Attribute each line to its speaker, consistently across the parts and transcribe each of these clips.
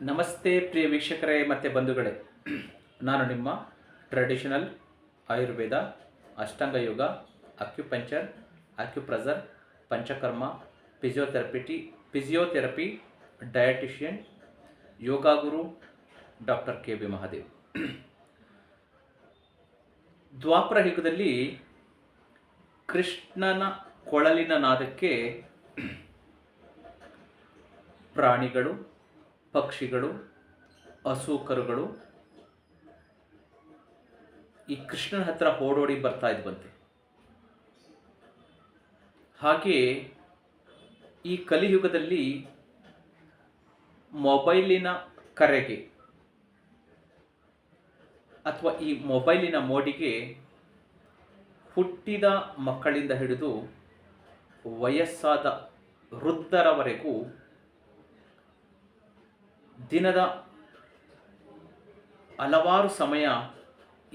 Speaker 1: ನಮಸ್ತೆ ಪ್ರಿಯ ವೀಕ್ಷಕರೇ ಮತ್ತು ಬಂಧುಗಳೇ, ನಾನು ನಿಮ್ಮ traditional Ayurveda, Ashtanga yoga, acupuncture, acupressure, Panchakarma, physiotherapy, dietician, yoga guru doctor KB. Mahadev. ದ್ವಾಪರ ಯುಗದಲ್ಲಿ ಕೃಷ್ಣನ ಕೊಳಲಿನ ನಾದಕ್ಕೆ ಪ್ರಾಣಿಗಳು, ಪಕ್ಷಿಗಳು, ಹಸು-ಕರುಗಳು ಈ ಕೃಷ್ಣನ ಹತ್ರ ಓಡೋಡಿ ಬರ್ತಾ ಇದ್ವಂತೆ. ಹಾಗೆಯೇ ಈ ಕಲಿಯುಗದಲ್ಲಿ ಮೊಬೈಲಿನ ಕರೆಗೆ ಅಥವಾ ಈ ಮೊಬೈಲಿನ ಮೋಡಿಗೆ ಹುಟ್ಟಿದ ಮಕ್ಕಳಿಂದ ಹಿಡಿದು ವಯಸ್ಸಾದ ವೃದ್ಧರವರೆಗೂ ದಿನದ ಹಲವಾರು ಸಮಯ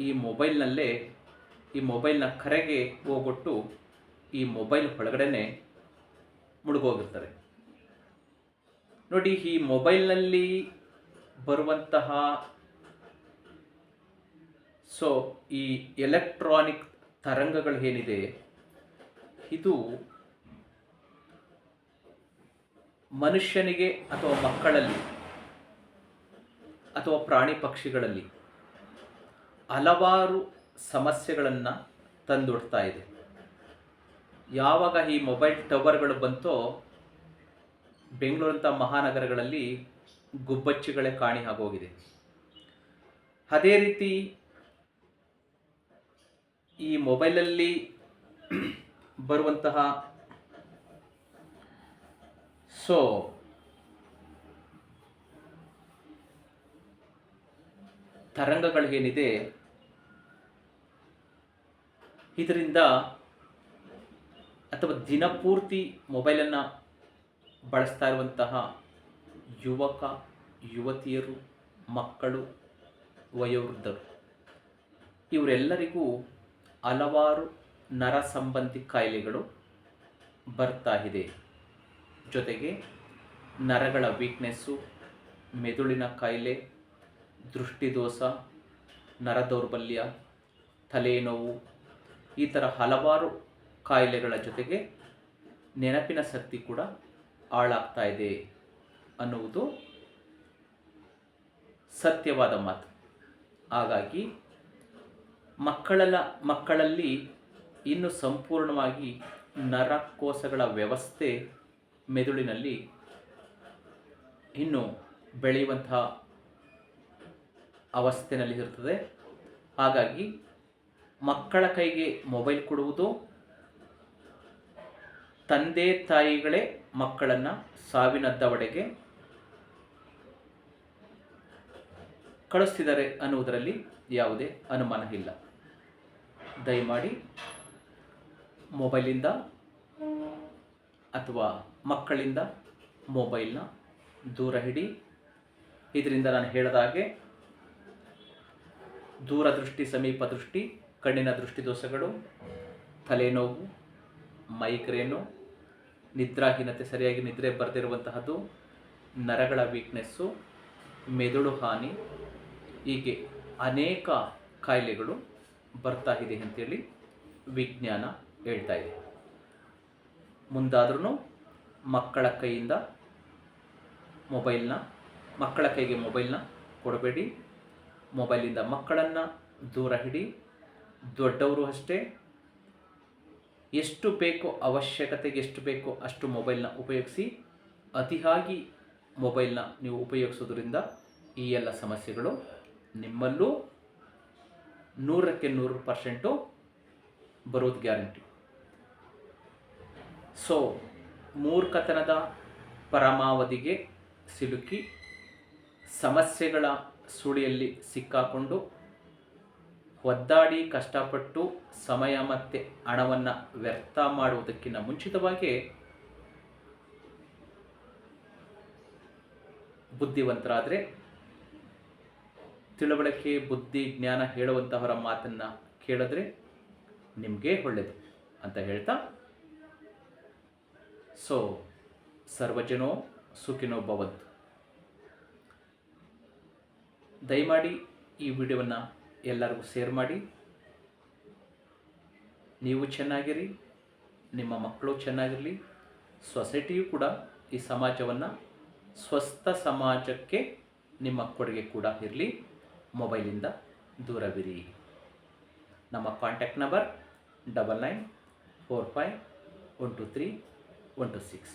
Speaker 1: ಈ ಮೊಬೈಲ್ನ ಕರೆಗೆ ಹೋಗೊಟ್ಟು ಈ ಮೊಬೈಲ್ ಒಳಗಡೆನೆ ಮುಳುಗೋಗಿರ್ತಾರೆ. ನೋಡಿ, ಈ ಮೊಬೈಲ್ನಲ್ಲಿ ಬರುವಂತಹ ಈ ಎಲೆಕ್ಟ್ರಾನಿಕ್ ತರಂಗಗಳು ಏನಿದೆ, ಇದು ಮನುಷ್ಯನಿಗೆ ಅಥವಾ ಮಕ್ಕಳಲ್ಲಿ ಅಥವಾ ಪ್ರಾಣಿ ಪಕ್ಷಿಗಳಲ್ಲಿ ಹಲವಾರು ಸಮಸ್ಯೆಗಳನ್ನು ತಂದೊಡ್ತಾ ಇದೆ. ಯಾವಾಗ ಈ ಮೊಬೈಲ್ ಟವರ್ಗಳು ಬಂತೋ, ಬೆಂಗಳೂರಂಥ ಮಹಾನಗರಗಳಲ್ಲಿ ಗುಬ್ಬಚ್ಚಿಗಳೇ ಕಾಣಿ ಆಗೋಗಿದೆ. ಅದೇ ರೀತಿ ಈ ಮೊಬೈಲಲ್ಲಿ ಬರುವಂತಹ ತರಂಗಗಳೇನಿದೆ, ಇದರಿಂದ ಅಥವಾ ದಿನಪೂರ್ತಿ ಮೊಬೈಲನ್ನು ಬಳಸ್ತಾ ಇರುವಂತಹ ಯುವಕ ಯುವತಿಯರು, ಮಕ್ಕಳು, ವಯೋವೃದ್ಧರು ಇವರೆಲ್ಲರಿಗೂ ಹಲವಾರು ನರ ಸಂಬಂಧಿ ಕಾಯಿಲೆಗಳು ಬರ್ತಾ ಇದೆ. ಜೊತೆಗೆ ನರಗಳ ವೀಕ್ನೆಸ್ಸು, ಮೆದುಳಿನ ಕಾಯಿಲೆ, ದೃಷ್ಟಿದೋಷ, ನರದೌರ್ಬಲ್ಯ, ತಲೆನೋವು, ಈ ಥರ ಹಲವಾರು ಕಾಯಿಲೆಗಳ ಜೊತೆಗೆ ನೆನಪಿನ ಶಕ್ತಿ ಕೂಡ ಹಾಳಾಗ್ತಾ ಇದೆ ಅನ್ನುವುದು ಸತ್ಯವಾದ ಮಾತು. ಹಾಗಾಗಿ ಮಕ್ಕಳಲ್ಲಿ ಇನ್ನು ಸಂಪೂರ್ಣವಾಗಿ ನರಕೋಶಗಳ ವ್ಯವಸ್ಥೆ ಮೆದುಳಿನಲ್ಲಿ ಇನ್ನು ಬೆಳೆಯುವಂತಹ ಅವಸ್ಥೆಯಲ್ಲಿ ಇರುತ್ತದೆ. ಹಾಗಾಗಿ ಮಕ್ಕಳ ಕೈಗೆ ಮೊಬೈಲ್ ಕೊಡುವುದು, ತಂದೆ ತಾಯಿಗಳೇ ಮಕ್ಕಳನ್ನು ಸಾವಿನ ದವಡೆಗೆ ಕಳಿಸ್ತಿದ್ದಾರೆ ಅನ್ನುವುದರಲ್ಲಿ ಯಾವುದೇ ಅನುಮಾನ ಇಲ್ಲ. ದಯಮಾಡಿ ಮೊಬೈಲಿಂದ ಅಥವಾ ಮಕ್ಕಳಿಂದ ಮೊಬೈಲ್ನ ದೂರ ಇಡಿ. ಇದರಿಂದ ನಾನು ಹೇಳಿದ ಹಾಗೆ ದೂರದೃಷ್ಟಿ, ಸಮೀಪ ದೃಷ್ಟಿ, ಕಣ್ಣಿನ ದೃಷ್ಟಿದೋಷಗಳು, ತಲೆನೋವು, ಮೈಗ್ರೇನು, ನಿದ್ರಾಹೀನತೆ, ಸರಿಯಾಗಿ ನಿದ್ರೆ ಬರದಿರುವಂತಹದ್ದು, ನರಗಳ ವೀಕ್ನೆಸ್ಸು, ಮೆದುಳು ಹಾನಿ, ಹೀಗೆ ಅನೇಕ ಕಾಯಿಲೆಗಳು ಬರ್ತಾ ಇದೆ ಅಂತೇಳಿ ವಿಜ್ಞಾನ ಹೇಳ್ತಾ ಇದೆ. ಮುಂದಾದ್ರೂ ಮಕ್ಕಳ ಕೈಗೆ ಮೊಬೈಲ್ನ ಕೊಡಬೇಡಿ. ಮೊಬೈಲಿಂದ ಮಕ್ಕಳನ್ನು ದೂರ ಇಡಿ. ದೊಡ್ಡವರು ಅಷ್ಟೇ, ಎಷ್ಟು ಬೇಕೋ ಅವಶ್ಯಕತೆಗೆ ಎಷ್ಟು ಬೇಕೋ ಅಷ್ಟು ಮೊಬೈಲ್ನ ಉಪಯೋಗಿಸಿ. ಅತಿಯಾಗಿ ಮೊಬೈಲ್ನ ನೀವು ಉಪಯೋಗಿಸೋದ್ರಿಂದ ಈ ಎಲ್ಲ ಸಮಸ್ಯೆಗಳು ನಿಮ್ಮಲ್ಲೂ 100ಕ್ಕೆ 100% ಬರೋದು ಗ್ಯಾರಂಟಿ. ಮೂರ್ಖತನದ ಪರಮಾವಧಿಗೆ ಸಿಲುಕಿ ಸಮಸ್ಯೆಗಳ ಸುಳಿಯಲ್ಲಿ ಸಿಕ್ಕಾಕೊಂಡು ಒದ್ದಾಡಿ ಕಷ್ಟಪಟ್ಟು ಸಮಯ ಮತ್ತು ಹಣವನ್ನು ವ್ಯರ್ಥ ಮಾಡುವುದಕ್ಕಿಂತ ಮುಂಚಿತವಾಗಿ ಬುದ್ಧಿವಂತರಾದರೆ, ತಿಳುವಳಿಕೆ, ಬುದ್ಧಿ, ಜ್ಞಾನ ಹೇಳುವಂತಹವರ ಮಾತನ್ನು ಕೇಳಿದ್ರೆ ನಿಮಗೆ ಒಳ್ಳೆಯದು ಅಂತ ಹೇಳ್ತಾ, ಸರ್ವಜನೋ ಸುಖಿನೋ ಭವಂತು. ದಯಮಾಡಿ ಈ ವಿಡಿಯೋವನ್ನು ಎಲ್ಲರಿಗೂ ಶೇರ್ ಮಾಡಿ. ನೀವು ಚೆನ್ನಾಗಿರಿ, ನಿಮ್ಮ ಮಕ್ಕಳು ಚೆನ್ನಾಗಿರಲಿ, ಸೊಸೈಟಿಯು ಕೂಡ ಈ ಸಮಾಜವನ್ನು ಸ್ವಸ್ಥ ಸಮಾಜಕ್ಕೆ ನಿಮ್ಮ ಕೊಡುಗೆ ಕೂಡ ಇರಲಿ. ಮೊಬೈಲಿಂದ ದೂರವಿರಿ. ನಮ್ಮ ಕಾಂಟ್ಯಾಕ್ಟ್ ನಂಬರ್ 9945123126.